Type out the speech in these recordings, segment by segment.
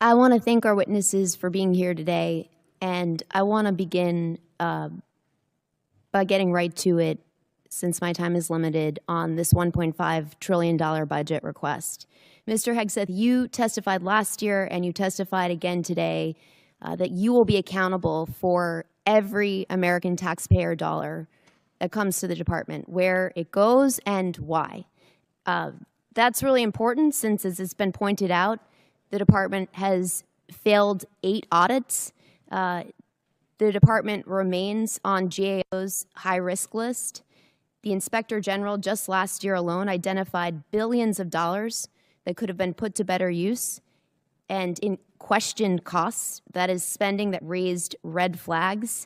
I want to thank our witnesses for being here today, and I want to begin by getting right to it, since my time is limited, on this $1.5 trillion budget request. Mr. Hegseth, you testified last year and you testified again today that you will be accountable for every American taxpayer dollar that comes to the department, where it goes and why. That's really important since, as it's been pointed out, the department has failed 8 audits. The department remains on GAO's high-risk list. The Inspector General just last year alone identified billions of dollars that could have been put to better use, and in questioned costs, that is spending that raised red flags.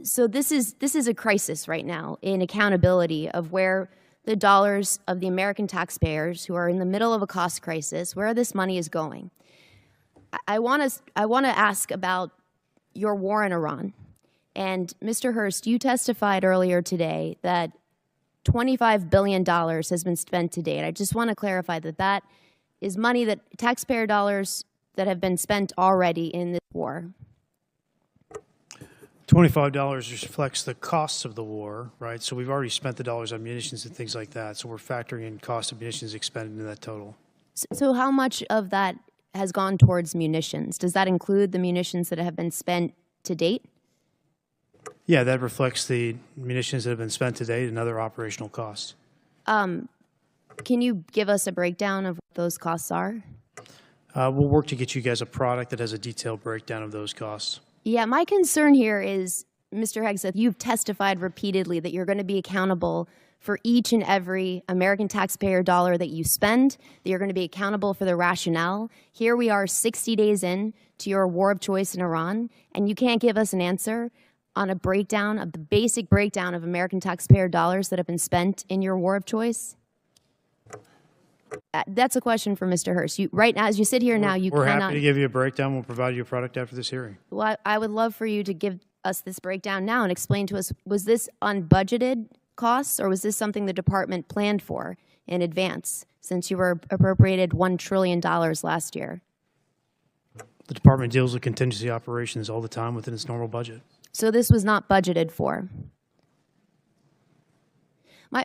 So this is a crisis right now in accountability of where the dollars of the American taxpayers who are in the middle of a cost crisis, where this money is going. I want to ask about your war in Iran. And Mr. Hurst, you testified earlier today that $25 billion has been spent to date. I just want to clarify that that is money, that taxpayer dollars that have been spent already in this war. $25 reflects the costs of the war, right? So we've already spent the dollars on munitions and things like that. So we're factoring in cost of munitions expended into that total. So how much of that has gone towards munitions? Does that include the munitions that have been spent to date? Yeah, that reflects the munitions that have been spent to date and other operational costs. Can you give us a breakdown of what those costs are? We'll work to get you guys a product that has a detailed breakdown of those costs. Yeah, my concern here is, Mr. Hegseth, you've testified repeatedly that you're going to be accountable for each and every American taxpayer dollar that you spend, that you're going to be accountable for the rationale. Here we are 60 days in to your war of choice in Iran, and you can't give us an answer on a breakdown of the basic breakdown of American taxpayer dollars that have been spent in your war of choice? That's a question for Mr. Hurst. Right now, as you sit here now, you cannot... We're happy to give you a breakdown. We'll provide you a product after this hearing. Well, I would love for you to give us this breakdown now and explain to us, was this unbudgeted costs, or was this something the department planned for in advance, since you were appropriated $1 trillion last year? The department deals with contingency operations all the time within its normal budget. So this was not budgeted for.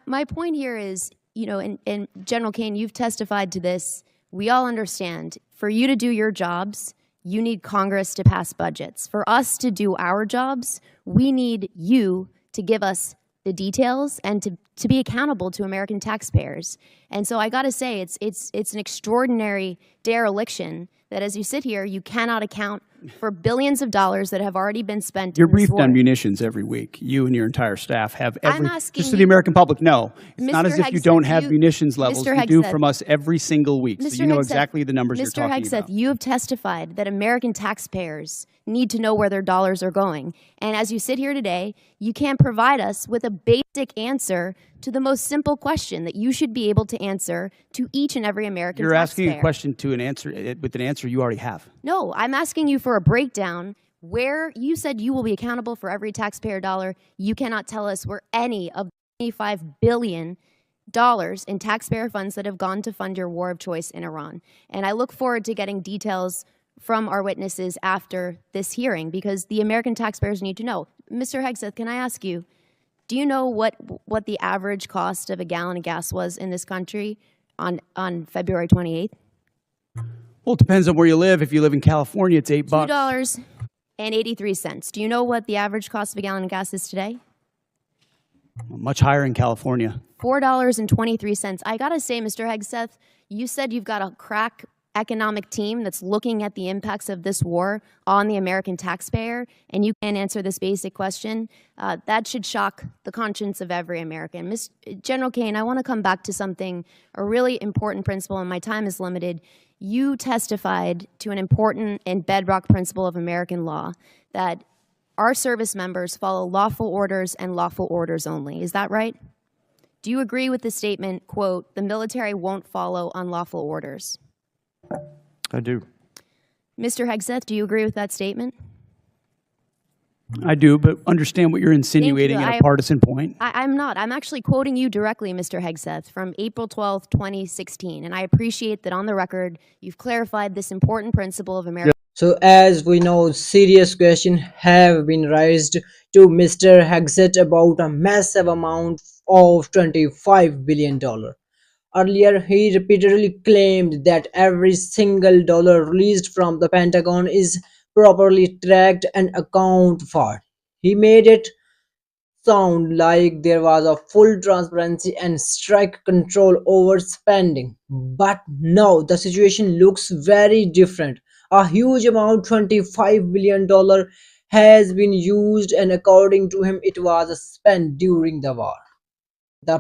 My point here is, you know, and General Kane, you've testified to this. We all understand, for you to do your jobs, you need Congress to pass budgets. For us to do our jobs, we need you to give us the details and to be accountable to American taxpayers. And so I got to say, it's an extraordinary dereliction that as you sit here, you cannot account for billions of dollars that have already been spent. You're briefed on munitions every week. You and your entire staff have every, just so the American public know, it's not as if you don't have munitions levels. You do from us every single week. So you know exactly the numbers you're talking about. Mr. Hegseth, you have testified that American taxpayers need to know where their dollars are going. And as you sit here today, you can't provide us with a basic answer to the most simple question that you should be able to answer to each and every American taxpayer. You're asking a question to an answer with an answer you already have. No, I'm asking you for a breakdown where you said you will be accountable for every taxpayer dollar. You cannot tell us where any of the $25 billion in taxpayer funds that have gone to fund your war of choice in Iran. And I look forward to getting details from our witnesses after this hearing, because the American taxpayers need to know. Mr. Hegseth, can I ask you, do you know what the average cost of a gallon of gas was in this country on February 28th? Well, it depends on where you live. If you live in California, it's $8. $2.83. Do you know what the average cost of a gallon of gas is today? Much higher in California. $4.23. I got to say, Mr. Hegseth, you said you've got a crack economic team that's looking at the impacts of this war on the American taxpayer, and you can't answer this basic question. That should shock the conscience of every American. General Kane, I want to come back to something, a really important principle, and my time is limited. You testified to an important and bedrock principle of American law, that our service members follow lawful orders and lawful orders only. Is that right? Do you agree with the statement, quote, "The military won't follow unlawful orders"? I do. Mr. Hegseth, do you agree with that statement? I do, but understand what you're insinuating at a partisan point. I'm not. I'm actually quoting you directly, Mr. Hegseth, from April 12th, 2016. And I appreciate that on the record, you've clarified this important principle of American. So as we know, serious questions have been raised to Mr. Hegseth about a massive amount of $25 billion. Earlier, he repeatedly claimed that every single dollar released from the Pentagon is properly tracked and accounted for. He made it sound like there was a full transparency and strict control over spending. But now the situation looks very different. A huge amount, $25 billion, has been used, and according to him, it was spent during the war. The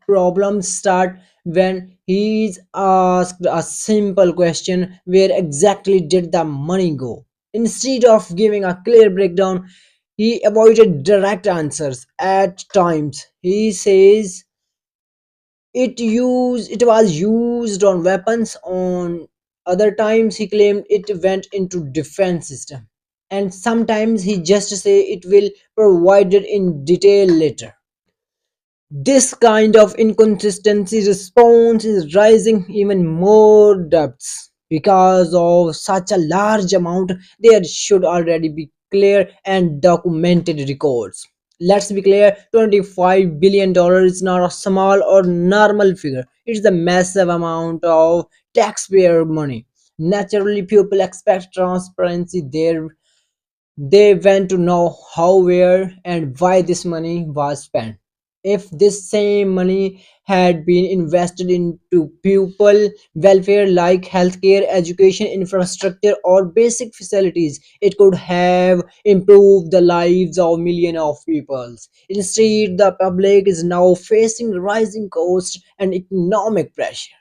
problems start when he is asked a simple question: where exactly did the money go? Instead of giving a clear breakdown, he avoided direct answers. At times, he says it was used on weapons. On other times, he claimed it went into defense system. And sometimes he just say it will provided in detail later. This kind of inconsistency response is raising even more debts. Because of such a large amount, there should already be clear and documented records. Let's be clear, $25 billion is not a small or normal figure. It's a massive amount of taxpayer money. Naturally, people expect transparency there. They want to know how, where, and why this money was spent. If this same money had been invested into people welfare like healthcare, education, infrastructure, or basic facilities, it could have improved the lives of millions of people. Instead, the public is now facing rising costs and economic pressure.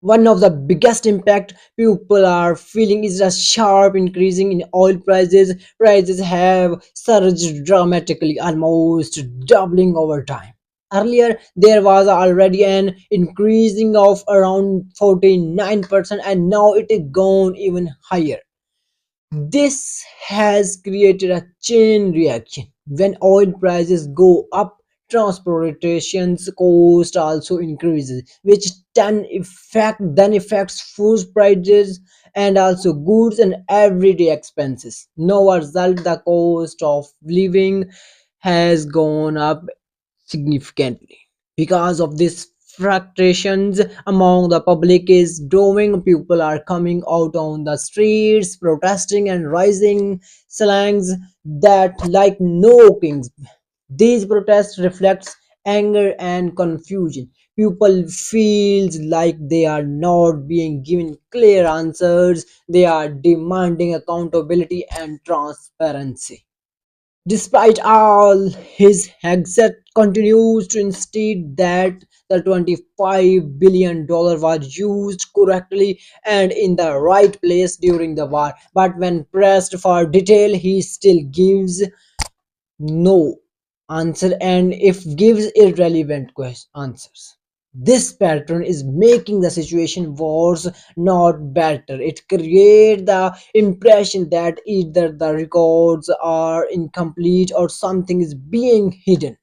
One of the biggest impact people are feeling is a sharp increasing in oil prices. Prices have surged dramatically, almost doubling over time. Earlier, there was already an increasing of around 49%, and now it is gone even higher. This has created a chain reaction. When oil prices go up, transportation's cost also increases, which then affects food prices and also goods and everyday expenses. No result, the cost of living has gone up significantly. Because of this, frustrations among the public is growing. People are coming out on the streets protesting and raising slangs that like no kings. These protests reflects anger and confusion. People feels like they are not being given clear answers. They are demanding accountability and transparency. Despite all his, Hegseth continues to insist that the $25 billion was used correctly and in the right place during the war. But when pressed for detail, he still gives no answer, and if gives irrelevant answers. This pattern is making the situation worse, not better. It creates the impression that either the records are incomplete or something is being hidden.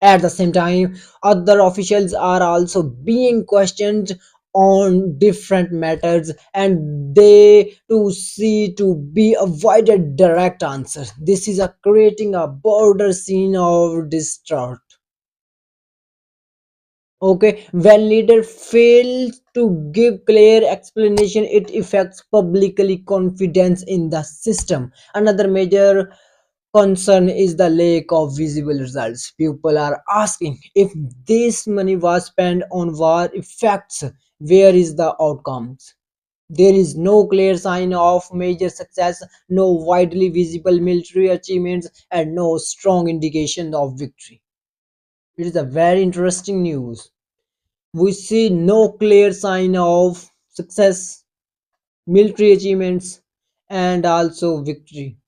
At the same time, other officials are also being questioned on different matters, and they too see to be avoided direct answers. This is a creating a border scene of distrust. Okay, when leader fails to give clear explanation, it affects publicly confidence in the system. Another major concern is the lack of visible results. People are asking, if this money was spent on war effects, where is the outcomes? There is no clear sign of major success, no widely visible military achievements, and no strong indication of victory. It is a very interesting news. We see no clear sign of success, military achievements, and also victory.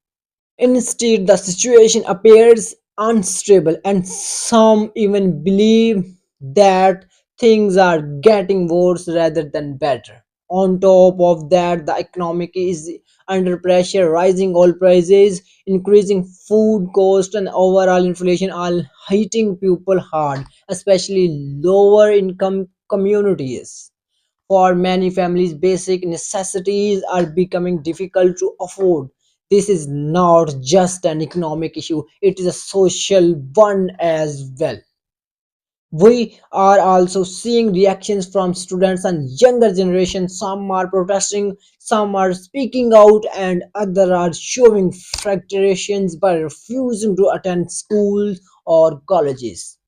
Instead, the situation appears unstable, and some even believe that things are getting worse rather than better. On top of that, the economic is under pressure. Rising oil prices, increasing food cost, and overall inflation are hitting people hard, especially lower income communities. For many families, basic necessities are becoming difficult to afford. This is not just an economic issue, it is a social one as well. We are also seeing reactions from students and younger generations. Some are protesting, some are speaking out, and others are showing frustrations by refusing to attend schools or colleges.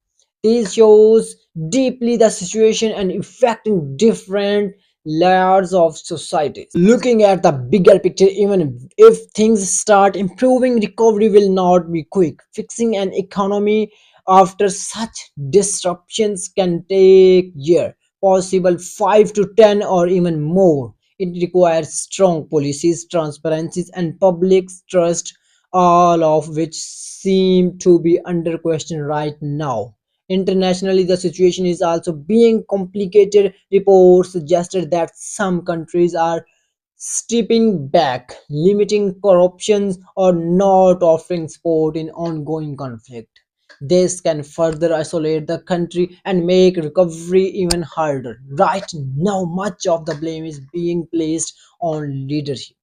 This shows deeply the situation and affecting different layers of society. Looking at the bigger picture, even if things start improving, recovery will not be quick. Fixing an economy after such disruptions can take years, possible 5 to 10 or even more. It requires strong policies, transparencies, and public trust, all of which seem to be under question right now. Internationally, the situation is also being complicated. Reports suggested that some countries are stepping back, limiting corruption, or not offering support in ongoing conflict. This can further isolate the country and make recovery even harder. Right now, much of the blame is being placed on leadership.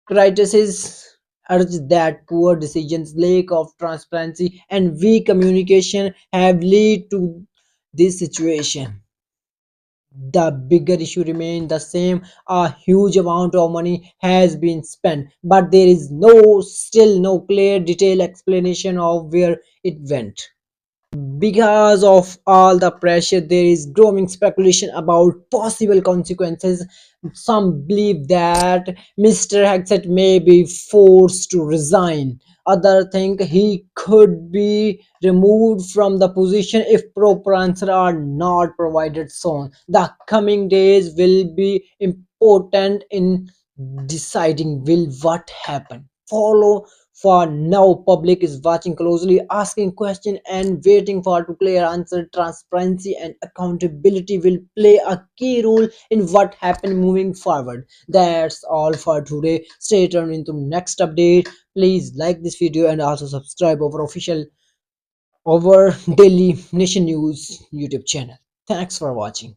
Critics urge that poor decisions, lack of transparency, and weak communication have led to this situation. The bigger issue remains the same. A huge amount of money has been spent, but there is still no clear detailed explanation of where it went. Because of all the pressure, there is growing speculation about possible consequences. Some believe that Mr. Hegseth may be forced to resign. Others think he could be removed from the position if proper answers are not provided soon. The coming days will be important in deciding will what happen. Follow for now, public is watching closely, asking questions and waiting for to clear answer. Transparency and accountability will play a key role in what happen moving forward. That's all for today. Stay tuned into next update. Please like this video and also subscribe our daily nation news YouTube channel. Thanks for watching.